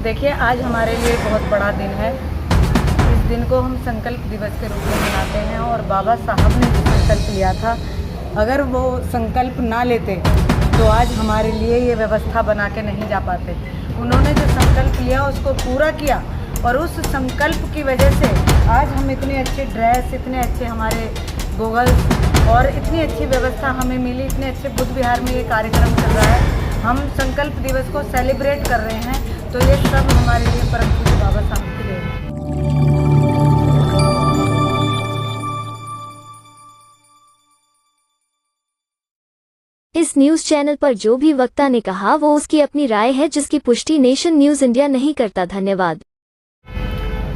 देखिए, आज हमारे लिए बहुत बड़ा दिन है। इस दिन को हम संकल्प दिवस के रूप में मनाते हैं और बाबा साहब ने जो संकल्प लिया था, अगर वो संकल्प ना लेते तो आज हमारे लिए ये व्यवस्था बना के नहीं जा पाते। उन्होंने जो संकल्प लिया उसको पूरा किया और उस संकल्प की वजह से आज हम इतने अच्छे ड्रेस, इतने अच्छे हमारे गूगल्स और इतनी अच्छी व्यवस्था हमें मिली। इतने अच्छे बुद्ध विहार में ये कार्यक्रम चल रहा है। हम संकल्प दिवस को सेलिब्रेट कर रहे हैं, तो ये सब हमारे लिए परम पूज्य बाबा साहब की देन है। इस न्यूज चैनल पर जो भी वक्ता ने कहा वो उसकी अपनी राय है, जिसकी पुष्टि नेशन न्यूज इंडिया नहीं करता। धन्यवाद।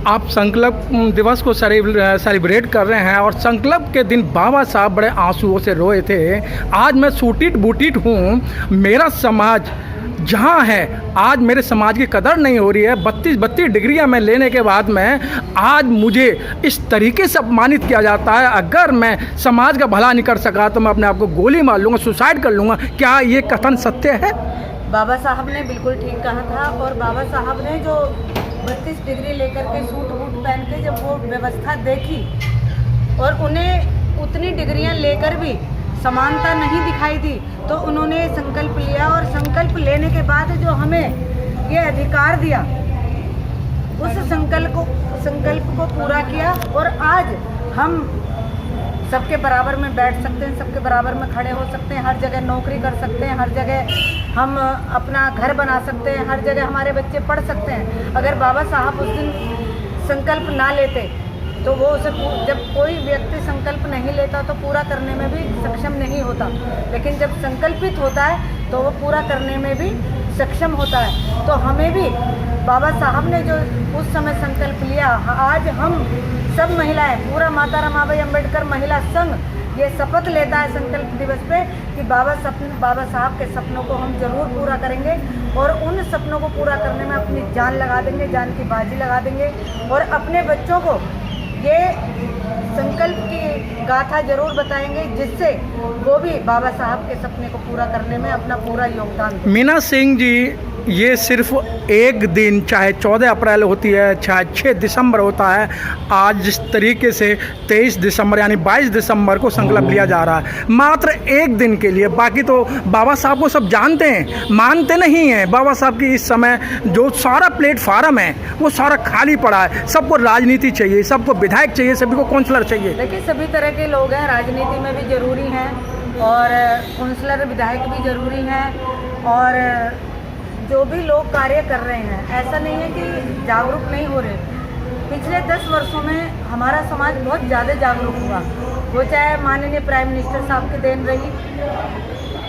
आप संकल्प दिवस को सेलिब्रेट कर रहे हैं और संकल्प के दिन बाबा साहब बड़े आंसुओं से रोए थे। आज मैं सूटिट बूटिट हूँ, मेरा समाज जहाँ है, आज मेरे समाज की कदर नहीं हो रही है। 32 डिग्रियाँ मैं लेने के बाद में आज मुझे इस तरीके से अपमानित किया जाता है। अगर मैं समाज का भला नहीं कर सका तो मैं अपने आप को गोली मार लूँगा, सुसाइड कर लूँगा। क्या ये कथन सत्य है? बाबा साहब ने बिल्कुल ठीक कहा था। और बाबा साहब ने जो 32 डिग्री लेकर के सूट बूट पहन के जब वो व्यवस्था देखी और उन्हें उतनी डिग्रियां लेकर भी समानता नहीं दिखाई दी, तो उन्होंने संकल्प लिया और संकल्प लेने के बाद जो हमें ये अधिकार दिया, उस संकल्प को पूरा किया और आज हम सबके बराबर में बैठ सकते हैं, सबके बराबर में खड़े हो सकते हैं, हर जगह नौकरी कर सकते हैं, हर जगह हम अपना घर बना सकते हैं, हर जगह हमारे बच्चे पढ़ सकते हैं। अगर बाबा साहब उस दिन संकल्प ना लेते तो वो उसे, जब कोई व्यक्ति संकल्प नहीं लेता तो पूरा करने में भी सक्षम नहीं होता, लेकिन जब संकल्पित होता है तो वो पूरा करने में भी सक्षम होता है। तो हमें भी बाबा साहब ने जो उस समय संकल्प लिया, आज हम सब महिलाएं, पूरा माता रमाबाई अंबेडकर महिला संघ ये शपथ लेता है संकल्प दिवस पे कि बाबा साहब के सपनों को हम जरूर पूरा करेंगे और उन सपनों को पूरा करने में अपनी जान लगा देंगे, जान की बाजी लगा देंगे और अपने बच्चों को ये संकल्प की गाथा जरूर बताएंगे, जिससे वो भी बाबा साहब के सपने को पूरा करने में अपना पूरा योगदान दें। मीना सिंह जी, ये सिर्फ एक दिन, चाहे 14 अप्रैल होती है, चाहे 6 दिसंबर होता है, आज जिस तरीके से 23 दिसंबर यानी 22 दिसंबर को संकल्प लिया जा रहा है, मात्र एक दिन के लिए। बाकी तो बाबा साहब को सब जानते हैं, मानते नहीं हैं। बाबा साहब की इस समय जो सारा प्लेटफार्म है वो सारा खाली पड़ा है। सबको राजनीति चाहिए, सबको विधायक चाहिए, सभी को काउंसलर चाहिए। देखिए, सभी तरह के लोग हैं, राजनीति में भी जरूरी हैं और काउंसलर विधायक भी जरूरी हैं और जो भी लोग कार्य कर रहे हैं, ऐसा नहीं है कि जागरूक नहीं हो रहे। पिछले 10 वर्षों में हमारा समाज बहुत ज़्यादा जागरूक हुआ। वो चाहे माननीय प्राइम मिनिस्टर साहब की देन रही,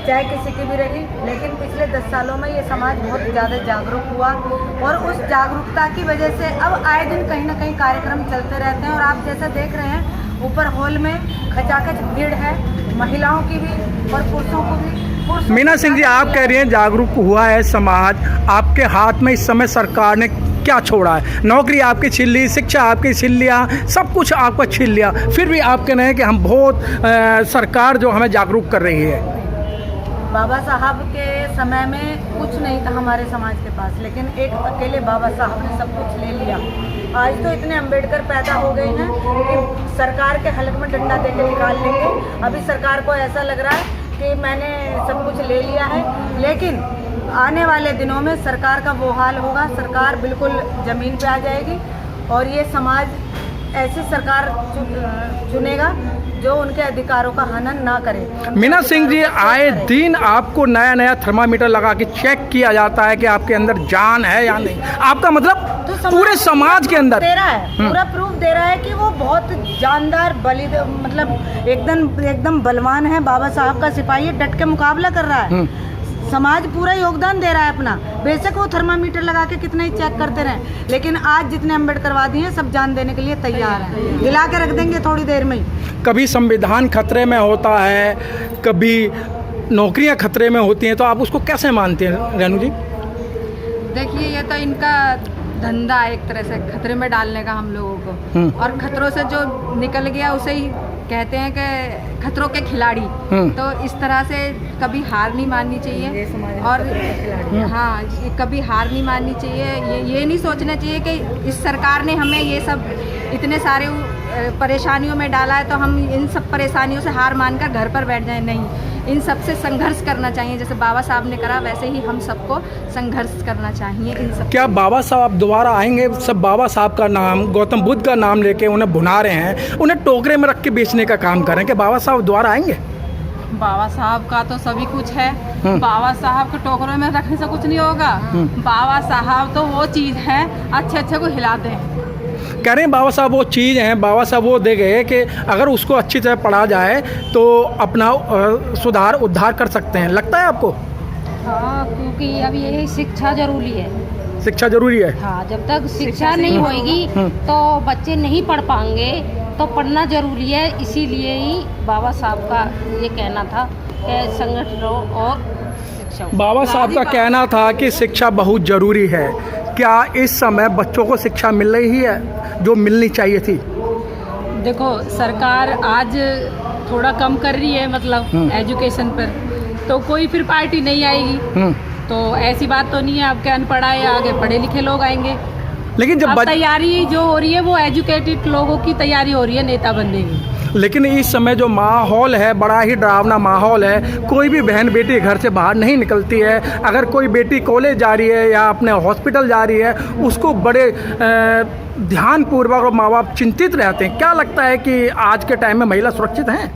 चाहे किसी की भी रही, लेकिन पिछले 10 सालों में ये समाज बहुत ज़्यादा जागरूक हुआ और उस जागरूकता की वजह से अब आए दिन कहीं ना कहीं कार्यक्रम चलते रहते हैं। और आप जैसा देख रहे हैं, ऊपर हॉल में खचाखच भीड़ है, महिलाओं की भी और पुरुषों को भी। मीना सिंह जी, आप कह रही हैं जागरूक हुआ है समाज, आपके हाथ में इस समय सरकार ने क्या छोड़ा है? नौकरी आपकी छीन ली, शिक्षा आपकी छीन लिया, सब कुछ आपका छीन लिया, फिर भी आप कह रहे हैं कि हम बहुत सरकार जो हमें जागरूक कर रही है। बाबा साहब के समय में कुछ नहीं था हमारे समाज के पास, लेकिन एक अकेले बाबा साहब ने सब कुछ ले लिया। आज तो इतने अंबेडकर पैदा हो गए हैं कि सरकार के हलक में डंडा देकर निकाल लेंगे। अभी सरकार को ऐसा लग रहा है कि मैंने सब कुछ ले लिया है, लेकिन आने वाले दिनों में सरकार का वो हाल होगा, सरकार बिल्कुल ज़मीन पे आ जाएगी और ये समाज ऐसी सरकार चुनेगा जो उनके अधिकारों का हनन ना करे। मीना सिंह जी, आए दिन आपको नया नया थर्मामीटर लगा के चेक किया जाता है कि आपके अंदर जान है या नहीं। आपका मतलब तो पूरे समाज के अंदर दे रहा है, पूरा प्रूफ दे रहा है कि वो बहुत जानदार मतलब एकदम बलवान है। बाबा साहब का सिपाही है, डट के मुकाबला कर रहा है। समाज पूरा योगदान दे रहा है अपना। बेशक वो थर्मामीटर लगा के कितना ही चेक करते रहे, लेकिन आज जितने अम्बेडकरवादी हैं सब जान देने के लिए तैयार हैं, हिला के रख देंगे थोड़ी देर में ही। कभी संविधान खतरे में होता है, कभी नौकरियां खतरे में होती हैं, तो आप उसको कैसे मानते हैं रेणु जी? देखिए, ये तो इनका धंधा है एक तरह से खतरे में डालने का हम लोगों को, और खतरों से जो निकल गया उसे ही कहते हैं कि खतरों के खिलाड़ी, तो इस तरह से कभी हार नहीं माननी चाहिए। और हाँ, कभी हार नहीं माननी चाहिए। ये नहीं सोचना चाहिए कि इस सरकार ने हमें ये सब इतने सारे परेशानियों में डाला है तो हम इन सब परेशानियों से हार मानकर घर पर बैठ जाएं। नहीं, इन सब से संघर्ष करना चाहिए। जैसे बाबा साहब ने करा वैसे ही हम सबको संघर्ष करना चाहिए इन सब। क्या बाबा साहब दोबारा आएंगे? सब बाबा साहब का नाम, गौतम बुद्ध का नाम लेके उन्हें भुना रहे हैं, उन्हें टोकरे में रख के बेचने का काम कर रहे हैं। क्या बाबा साहब दोबारा आएंगे? बाबा साहब का तो सभी कुछ है। बाबा साहब को टोकरों में रखने से कुछ नहीं होगा। बाबा साहब तो वो चीज़ है, अच्छे अच्छे को हिला दें। कह रहे हैं बाबा साहब वो चीज़ हैं, बाबा साहब वो दे गए कि अगर उसको अच्छी तरह पढ़ा जाए तो अपना सुधार उद्धार कर सकते हैं। लगता है आपको? हाँ, क्योंकि अब ये शिक्षा जरूरी है। शिक्षा जरूरी है। हाँ, जब तक शिक्षा नहीं होगी तो बच्चे नहीं पढ़ पाएंगे, तो पढ़ना जरूरी है। इसीलिए ही बाबा साहब का ये कहना था कि संगठन रहो और शिक्षा। बाबा साहब का कहना था कि शिक्षा बहुत ज़रूरी है। क्या इस समय बच्चों को शिक्षा मिल रही है जो मिलनी चाहिए थी? देखो, सरकार आज थोड़ा कम कर रही है, मतलब एजुकेशन पर, तो कोई फिर पार्टी नहीं आएगी। तो ऐसी बात तो नहीं है आपके अनपढ़ आए, आगे पढ़े लिखे लोग आएंगे। लेकिन जब तैयारी जो हो रही है वो एजुकेटेड लोगों की तैयारी हो रही है नेता बनने की। लेकिन इस समय जो माहौल है बड़ा ही डरावना माहौल है। कोई भी बहन बेटी घर से बाहर नहीं निकलती है। अगर कोई बेटी कॉलेज जा रही है या अपने हॉस्पिटल जा रही है, उसको बड़े ध्यानपूर्वक और माँ बाप चिंतित रहते हैं। क्या लगता है कि आज के टाइम में महिला सुरक्षित हैं?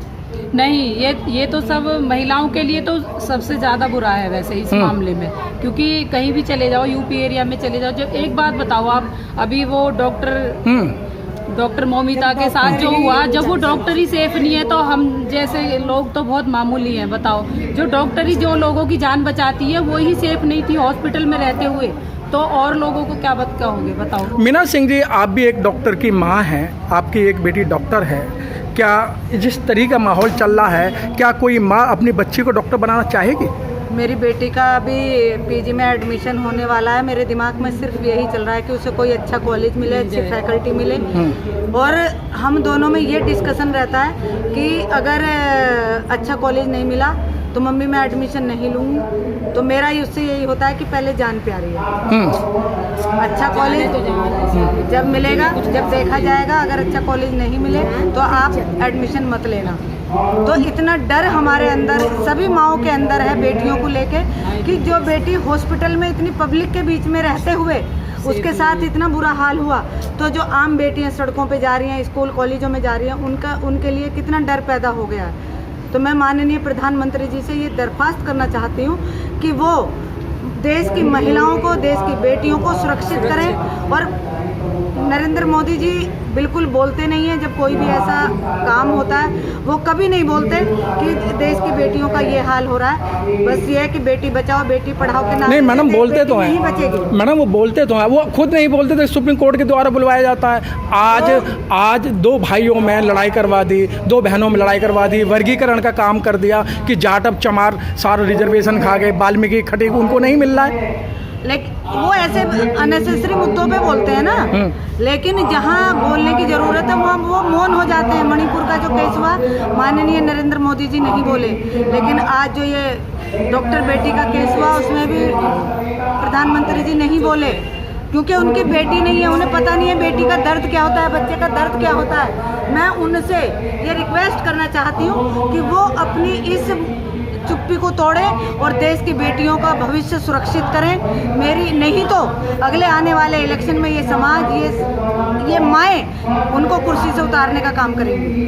नहीं, ये तो सब महिलाओं के लिए तो सबसे ज़्यादा बुरा है वैसे इस मामले में। क्योंकि कहीं भी चले जाओ, यूपी एरिया में चले जाओ, जो एक बात बताओ आप, अभी वो डॉक्टर मौमिता के साथ जो हुआ, जब वो डॉक्टर ही सेफ नहीं है तो हम जैसे लोग तो बहुत मामूली हैं। बताओ, जो डॉक्टर ही जो लोगों की जान बचाती है वो ही सेफ नहीं थी हॉस्पिटल में रहते हुए, तो और लोगों को क्या कहोगे? बताओ। मीना सिंह जी, आप भी एक डॉक्टर की माँ हैं, आपकी एक बेटी डॉक्टर है। क्या जिस तरीके का माहौल चल रहा है, क्या कोई माँ अपनी बच्ची को डॉक्टर बनाना चाहेगी? मेरी बेटी का अभी पीजी में एडमिशन होने वाला है। मेरे दिमाग में सिर्फ यही चल रहा है कि उसे कोई अच्छा कॉलेज मिले, अच्छी फैकल्टी मिले। और हम दोनों में ये डिस्कशन रहता है कि अगर अच्छा कॉलेज नहीं मिला तो मम्मी मैं एडमिशन नहीं लूँगी। तो मेरा उससे यही होता है कि पहले जान प्यारी है। अच्छा कॉलेज जब मिलेगा, जब देखा जाएगा, अगर अच्छा कॉलेज नहीं मिले तो आप एडमिशन मत लेना। तो इतना डर हमारे अंदर, सभी माँओं के अंदर है बेटियों को लेके, कि जो बेटी हॉस्पिटल में इतनी पब्लिक के बीच में रहते हुए उसके साथ इतना बुरा हाल हुआ, तो जो आम बेटियां सड़कों पे जा रही हैं, स्कूल कॉलेजों में जा रही हैं, उनके लिए कितना डर पैदा हो गया है। तो मैं माननीय प्रधानमंत्री जी से ये दरख्वास्त करना चाहती हूँ कि वो देश की महिलाओं को, देश की बेटियों को सुरक्षित करें। और नरेंद्र मोदी जी बिल्कुल बोलते नहीं हैं जब कोई भी ऐसा काम होता है, वो कभी नहीं बोलते कि देश की बेटियों का ये हाल हो रहा है। बस ये है कि बेटी बचाओ बेटी पढ़ाओ के नाम नहीं मैडम, बोलते तो नहीं हैं बचेगी। मैडम, वो बोलते तो हैं, वो खुद नहीं बोलते तो सुप्रीम कोर्ट के द्वारा बुलवाया जाता है। आज दो भाइयों में लड़ाई करवा दी, दो बहनों में लड़ाई करवा दी, वर्गीकरण का काम कर दिया कि जाट अब चमार सारा रिजर्वेशन खा गए, वाल्मीकि खटीक उनको नहीं मिल रहा है। लेकिन वो ऐसे अननेसेसरी मुद्दों पे बोलते हैं ना, लेकिन जहाँ बोलने की ज़रूरत है वहाँ वो मौन हो जाते हैं। मणिपुर का जो केस हुआ, माननीय नरेंद्र मोदी जी नहीं बोले, लेकिन आज जो ये डॉक्टर बेटी का केस हुआ उसमें भी प्रधानमंत्री जी नहीं बोले, क्योंकि उनकी बेटी नहीं है, उन्हें पता नहीं है बेटी का दर्द क्या होता है, बच्चे का दर्द क्या होता है। मैं उनसे ये रिक्वेस्ट करना चाहती हूँ कि वो अपनी इस चुप्पी को तोड़ें और देश की बेटियों का भविष्य सुरक्षित करें। मेरी नहीं तो अगले आने वाले इलेक्शन में ये समाज, ये माएँ उनको कुर्सी से उतारने का काम करेंगी।